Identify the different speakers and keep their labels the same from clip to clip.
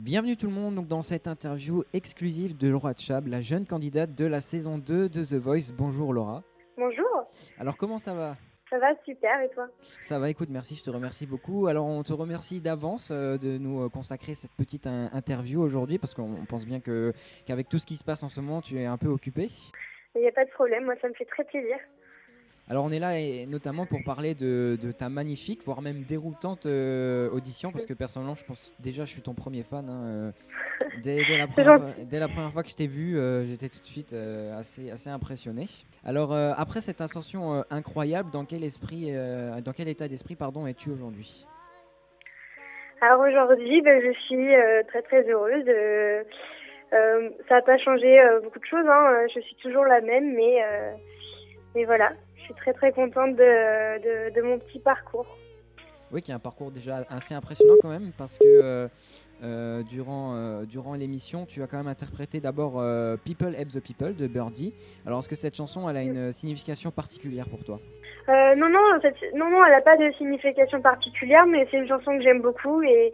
Speaker 1: Bienvenue tout le monde donc dans cette interview exclusive de Laura Tchab, la jeune candidate de la saison 2 de The Voice. Bonjour Laura.
Speaker 2: Bonjour.
Speaker 1: Alors comment ça va ?
Speaker 2: Ça va super et toi ?
Speaker 1: Ça va, écoute, merci, je te remercie beaucoup. Alors on te remercie d'avance de nous consacrer cette petite interview aujourd'hui parce qu'on pense bien qu'avec tout ce qui se passe en ce moment, tu es un peu occupée.
Speaker 2: Il n'y a pas de problème, moi ça me fait très plaisir.
Speaker 1: Alors on est là et notamment pour parler de ta magnifique, voire même déroutante audition, parce que personnellement je pense déjà je suis ton premier fan. Dès la
Speaker 2: C'est gentil.
Speaker 1: dès la première fois que je t'ai vu, j'étais tout de suite assez impressionné. Alors après cette ascension incroyable, dans quel état d'esprit es-tu aujourd'hui ?
Speaker 2: Alors aujourd'hui, je suis très très heureuse. Ça n'a pas changé beaucoup de choses, hein. Je suis toujours la même, mais voilà, je suis très très contente de mon petit parcours.
Speaker 1: Oui, qui est un parcours déjà assez impressionnant quand même, parce que durant l'émission, tu as quand même interprété d'abord People Help the People de Birdie. Alors, est-ce que cette chanson, elle a une signification particulière pour toi ?
Speaker 2: Non, elle n'a pas de signification particulière, mais c'est une chanson que j'aime beaucoup et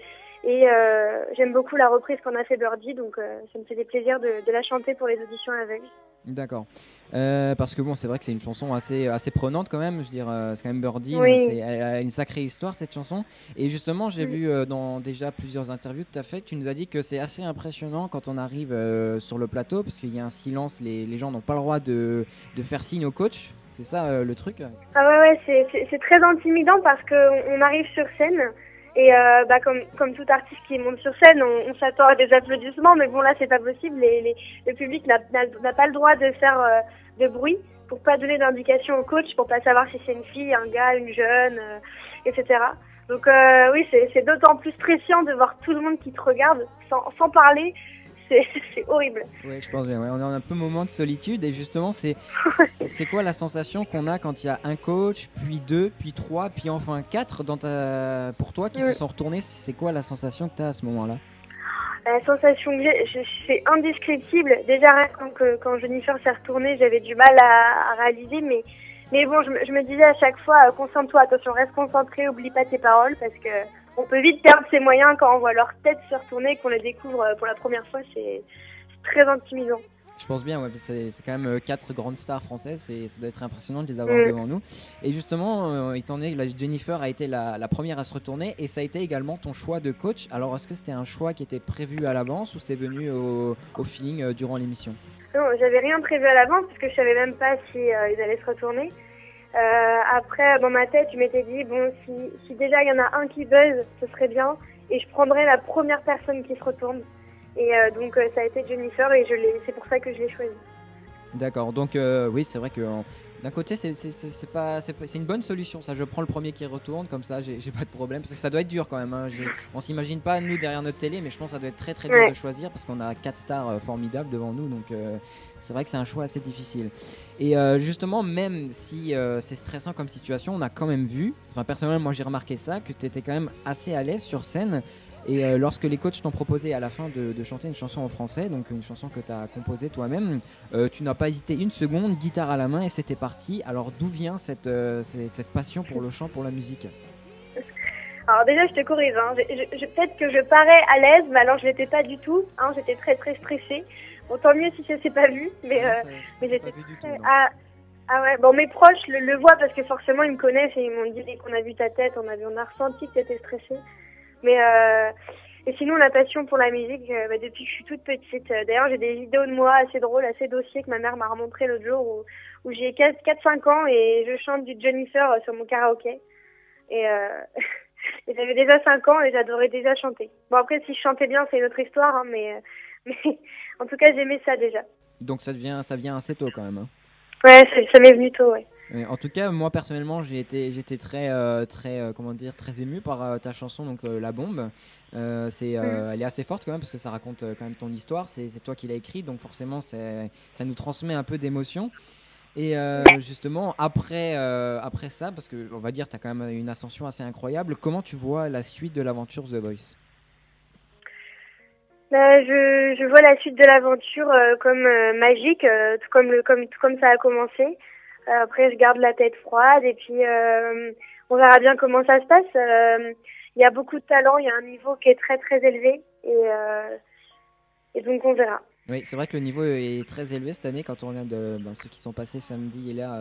Speaker 2: j'aime beaucoup la reprise qu'en a fait Birdie, donc ça me fait des plaisirs de la chanter pour les auditions aveugles.
Speaker 1: D'accord. Parce que bon, c'est vrai que c'est une chanson assez prenante quand même. Je veux dire, c'est quand même Birdie,
Speaker 2: Oui.
Speaker 1: elle a une sacrée histoire cette chanson. Et justement, j'ai vu dans déjà plusieurs interviews que tu as fait, tu nous as dit que c'est assez impressionnant quand on arrive sur le plateau, parce qu'il y a un silence, les gens n'ont pas le droit de faire signe au coach. C'est ça le truc ?
Speaker 2: Ah ouais, c'est très intimidant parce qu'on arrive sur scène et comme tout artiste qui monte sur scène, on s'attend à des applaudissements, mais bon là c'est pas possible. Le public n'a pas le droit de faire de bruit pour pas donner d'indication au coach, pour pas savoir si c'est une fille, un gars, une jeune, etc. Donc oui, c'est d'autant plus stressant de voir tout le monde qui te regarde sans parler. C'est horrible.
Speaker 1: Oui, je pense bien. Ouais. On est en un peu moment de solitude et justement, c'est quoi la sensation qu'on a quand il y a un coach, puis deux, puis trois, puis enfin quatre pour toi qui se sont retournés. C'est quoi la sensation que tu as à ce moment-là ?
Speaker 2: La sensation que j'ai, c'est indescriptible. Déjà, quand Jennifer s'est retournée, j'avais du mal à réaliser, mais bon, je me disais à chaque fois, concentre-toi, attention, reste concentré, oublie pas tes paroles, parce que on peut vite perdre ses moyens quand on voit leur tête se retourner, qu'on les découvre pour la première fois, c'est très intimidant.
Speaker 1: Je pense bien, ouais, c'est quand même 4 grandes stars françaises et ça doit être impressionnant de les avoir devant nous. Et justement, étant donné que Jennifer a été la première à se retourner et ça a été également ton choix de coach, alors est-ce que c'était un choix qui était prévu à l'avance ou c'est venu au feeling durant l'émission ?
Speaker 2: Non, j'avais rien prévu à l'avance parce que je savais même pas si ils allaient se retourner. Après, dans ma tête, je m'étais dit, bon, si déjà il y en a un qui buzz, ce serait bien, et je prendrais la première personne qui se retourne. Et donc ça a été Jennifer et c'est pour ça que je l'ai choisie.
Speaker 1: D'accord, donc oui, c'est vrai que d'un côté c'est une bonne solution ça. Je prends le premier qui retourne, comme ça j'ai pas de problème, parce que ça doit être dur quand même, hein. On s'imagine pas nous derrière notre télé, mais je pense que ça doit être très très dur de choisir parce qu'on a 4 stars formidables devant nous, donc c'est vrai que c'est un choix assez difficile. Et justement, même si c'est stressant comme situation, on a quand même vu, enfin personnellement moi j'ai remarqué ça, que tu étais quand même assez à l'aise sur scène. Et lorsque les coachs t'ont proposé à la fin de chanter une chanson en français, donc une chanson que tu as composée toi-même, tu n'as pas hésité une seconde, guitare à la main et c'était parti. Alors d'où vient cette passion pour le chant, pour la musique ?
Speaker 2: Alors déjà je te corrige, hein. Peut-être que je parais à l'aise, mais alors je l'étais pas du tout, hein. J'étais très très stressée. Bon, tant mieux si ça s'est pas vu, mais j'étais
Speaker 1: pas vu du
Speaker 2: très...
Speaker 1: tout,
Speaker 2: Ah ouais, bon mes proches le voient parce que forcément ils me connaissent et ils m'ont dit dès qu'on a vu ta tête, on a ressenti que tu étais stressée. Mais et sinon la passion pour la musique depuis que je suis toute petite. D'ailleurs j'ai des vidéos de moi assez drôles, assez dossiers que ma mère m'a remontré l'autre jour où j'ai 4-5 ans et je chante du Jennifer sur mon karaoké. Et, et j'avais déjà 5 ans et j'adorais déjà chanter. Bon après si je chantais bien c'est une autre histoire, hein, mais en tout cas j'aimais ça déjà.
Speaker 1: Donc ça vient assez tôt quand même, hein.
Speaker 2: Ouais, ça m'est venu tôt, ouais.
Speaker 1: En tout cas, moi personnellement, j'étais très comment dire, très ému par ta chanson, donc La Bombe. Elle est assez forte quand même parce que ça raconte quand même ton histoire. C'est toi qui l'as écrit, donc forcément, ça nous transmet un peu d'émotion. Et justement, après ça, parce que on va dire, tu as quand même une ascension assez incroyable. Comment tu vois la suite de l'aventure The Voice ?
Speaker 2: Je vois la suite de l'aventure comme magique, tout comme ça a commencé. Après, je garde la tête froide et puis on verra bien comment ça se passe. Il y a beaucoup de talent, il y a un niveau qui est très très élevé Et donc on verra.
Speaker 1: Oui, c'est vrai que le niveau est très élevé cette année quand on regarde ceux qui sont passés samedi et là,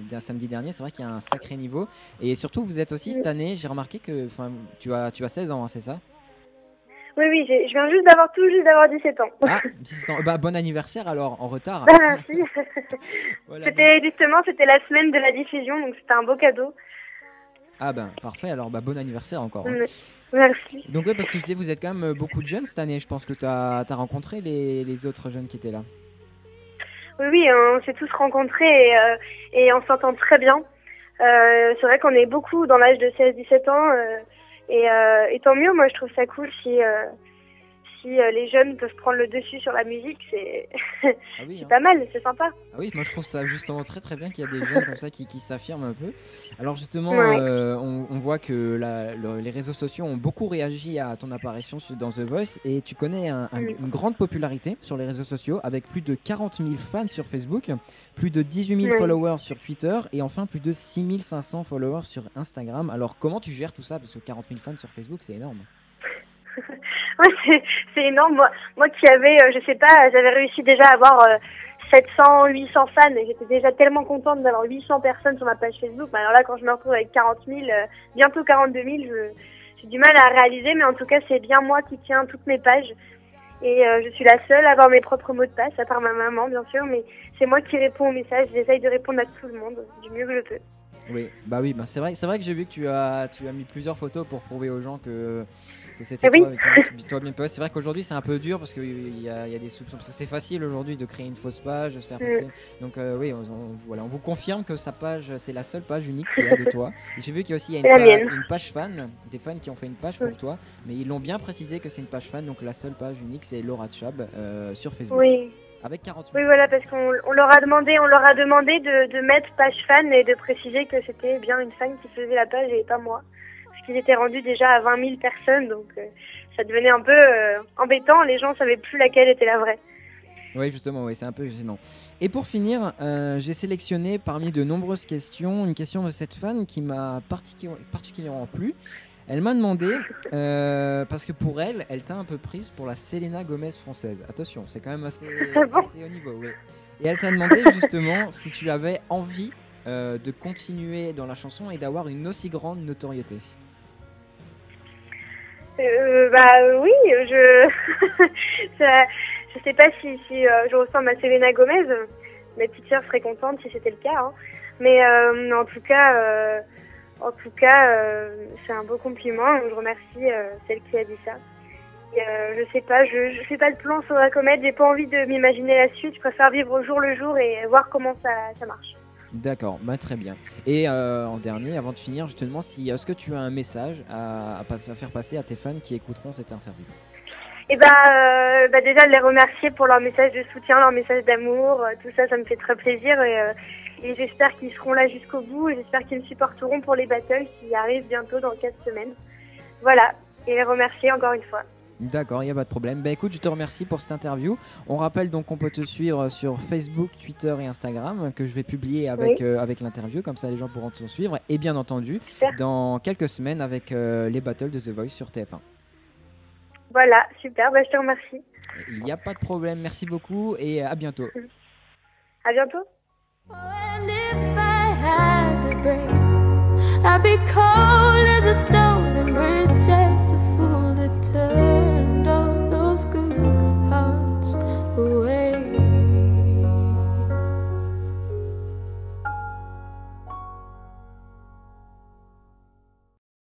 Speaker 1: d'un samedi dernier. C'est vrai qu'il y a un sacré niveau. Et surtout, vous êtes aussi cette année, j'ai remarqué que tu as 16 ans, hein, c'est ça?
Speaker 2: Oui, oui, je viens juste d'avoir 17 ans.
Speaker 1: Ah, 17 ans. Bah, bon anniversaire alors, en retard.
Speaker 2: Bah, merci.
Speaker 1: Voilà,
Speaker 2: C'était la semaine de la diffusion, donc c'était un beau cadeau.
Speaker 1: Ah ben, parfait. Alors, bon anniversaire encore. Hein.
Speaker 2: Merci.
Speaker 1: Donc ouais, parce que je dis, vous êtes quand même beaucoup de jeunes cette année. Je pense que tu as rencontré les autres jeunes qui étaient là.
Speaker 2: Oui, oui, on s'est tous rencontrés et on s'entend très bien. C'est vrai qu'on est beaucoup dans l'âge de 16-17 ans et tant mieux, moi je trouve ça cool si les jeunes peuvent prendre le dessus sur la musique, c'est
Speaker 1: Ah oui,
Speaker 2: c'est
Speaker 1: hein.
Speaker 2: pas mal, c'est sympa.
Speaker 1: Ah oui, moi je trouve ça justement très très bien qu'il y a des jeunes comme ça qui s'affirment un peu. Alors justement,
Speaker 2: Ouais.
Speaker 1: on voit que les réseaux sociaux ont beaucoup réagi à ton apparition dans The Voice et tu connais une grande popularité sur les réseaux sociaux avec plus de 40 000 fans sur Facebook, plus de 18 000 followers sur Twitter et enfin plus de 6 500 followers sur Instagram. Alors comment tu gères tout ça? Parce que 40 000 fans sur Facebook, c'est énorme.
Speaker 2: Ouais, c'est énorme. Moi qui avais, je sais pas, j'avais réussi déjà à avoir 700, 800 fans et j'étais déjà tellement contente d'avoir 800 personnes sur ma page Facebook. Alors là, quand je me retrouve avec 40 000, bientôt 42 000, j'ai du mal à réaliser, mais en tout cas, c'est bien moi qui tiens toutes mes pages. Et je suis la seule à avoir mes propres mots de passe, à part ma maman, bien sûr, mais c'est moi qui réponds aux messages. J'essaye de répondre à tout le monde du mieux que je peux.
Speaker 1: Oui, c'est vrai que j'ai vu que tu as mis plusieurs photos pour prouver aux gens que c'était toi, toi bien posé. C'est vrai qu'aujourd'hui c'est un peu dur parce qu'il y a des soupçons, parce que c'est facile aujourd'hui de créer une fausse page, de se faire passer. Donc oui, voilà, on vous confirme que sa page, c'est la seule page unique qu'il y a de toi. Et j'ai vu qu'il y a aussi une page fan, des fans qui ont fait une page pour toi, mais ils l'ont bien précisé que c'est une page fan, donc la seule page unique c'est Laura Chab sur Facebook.
Speaker 2: Oui.
Speaker 1: Avec 40 000.
Speaker 2: Oui, voilà, parce qu'on leur a demandé de mettre page fan et de préciser que c'était bien une fan qui faisait la page et pas moi. Parce qu'ils étaient rendus déjà à 20 000 personnes, donc ça devenait un peu embêtant. Les gens savaient plus laquelle était la vraie.
Speaker 1: Oui, justement, oui, c'est un peu gênant. Et pour finir, j'ai sélectionné parmi de nombreuses questions une question de cette fan qui m'a particulièrement plu. Elle m'a demandé, parce que pour elle t'a un peu prise pour la Selena Gomez française. Attention, c'est quand même assez haut niveau. Oui. Et elle t'a demandé justement si tu avais envie de continuer dans la chanson et d'avoir une aussi grande notoriété.
Speaker 2: Oui, je sais pas si je ressemble à Selena Gomez. Ma petite sœur serait contente si c'était le cas. Hein. Mais en tout cas, c'est un beau compliment. Je remercie celle qui a dit ça. Et, je sais pas, je fais pas de plan sur la comète. J'ai pas envie de m'imaginer la suite. Je préfère vivre au jour le jour et voir comment ça marche.
Speaker 1: D'accord, très bien. Et en dernier, avant de finir, je te demande si est-ce que tu as un message à faire passer à tes fans qui écouteront cette interview.
Speaker 2: Et déjà les remercier pour leur message de soutien, leur message d'amour, tout ça, ça me fait très plaisir et j'espère qu'ils seront là jusqu'au bout et j'espère qu'ils me supporteront pour les battles qui arrivent bientôt dans 4 semaines. Voilà, et les remercier encore une fois.
Speaker 1: D'accord, il n'y a pas de problème. Écoute, je te remercie pour cette interview. On rappelle donc qu'on peut te suivre sur Facebook, Twitter et Instagram, que je vais publier avec l'interview, comme ça les gens pourront te suivre. Et bien entendu, dans quelques semaines avec les battles de The Voice sur TF1.
Speaker 2: Voilà, super, je te remercie.
Speaker 1: Il n'y a pas de problème, merci beaucoup et à bientôt.
Speaker 2: À bientôt.
Speaker 3: And if I had to break, I'd be cold as a stone.